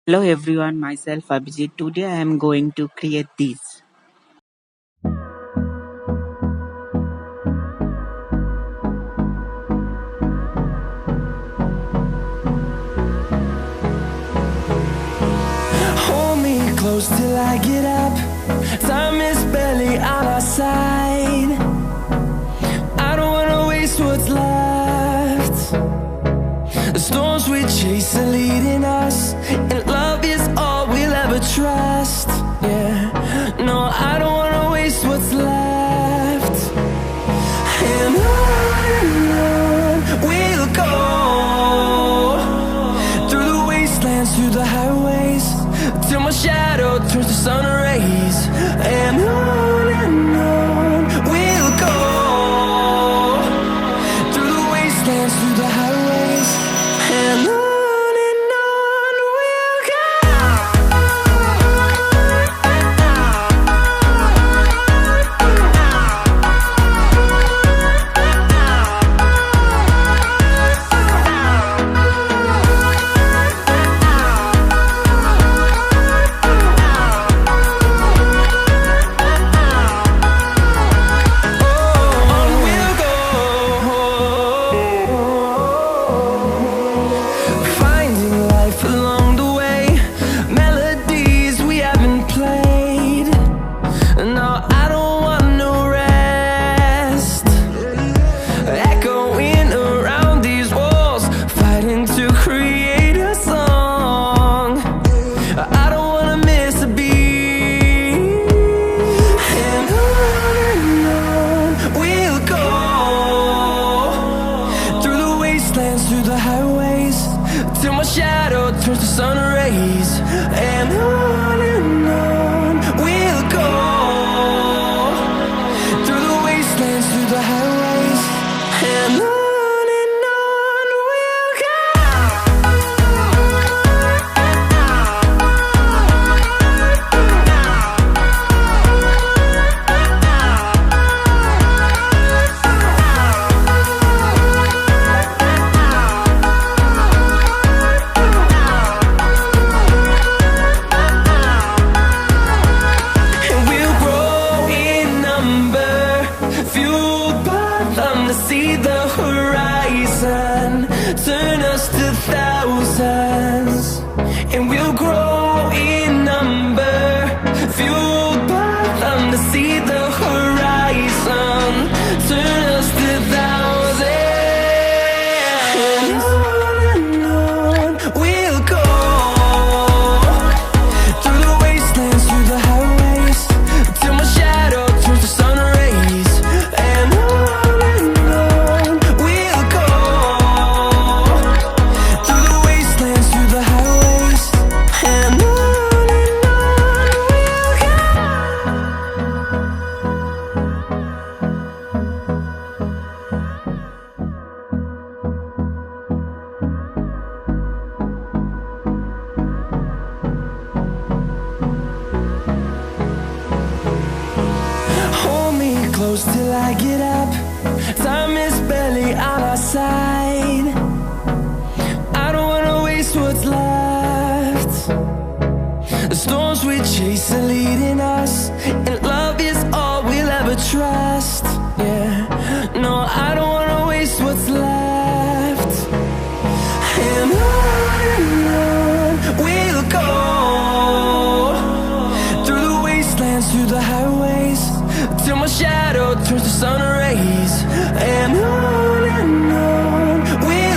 Hello everyone, myself Abhijit. Today I am going to create this. Hold me close till I get up. Time is barely on our side. I don't wanna waste what's left. The storms we chase are leading us, and love is all we'll ever trust. Yeah, no, I don't wanna waste what's left. And on we'll go, through the wastelands, through the highways, till my shadow turns to sun rays. And on we'll go, through the wastelands, through the highways, and on we'll go. Finding life along the way, melodies we haven't played. No, I don't want no rest. Echoing around these walls, fighting to create a song. I don't wanna miss a beat. And on we'll go, through the wastelands, through the highways, till my shadow turns to sun rays. And on we'll go, through the wastelands, through the highways, and on we'll go. And we'll grow in number, fueled by them to see the horizon, turn us to thousands. And we'll grow in number, fueled by them to see the horizon, turn us to thousands. And on we'll go, through the wastelands, through the highways, till my shadow turns to sun rays. And on we'll go, through the wastelands, through the highways, and on we'll go. Hold me close till I get up. Time is barely on our side. I don't wanna waste what's left. The storms we chase are leading us, and love is all we'll ever trust. Yeah, no, I don't wanna waste what's left. And on we'll go, through the wastelands, through the highways, till my shadow turns to sun rays. And on we'll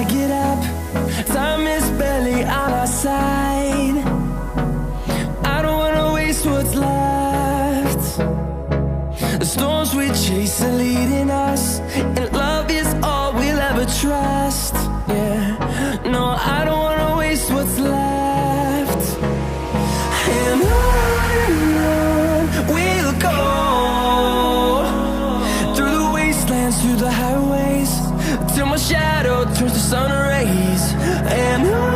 I get up. Time is barely on our side. I don't wanna waste what's left. The storms we chase are leading us, and love is all we'll ever trust. Yeah, no, I don't wanna waste what's left. And on we'll go, through the wastelands, through the highways, till my shadow turns to sun rays. And on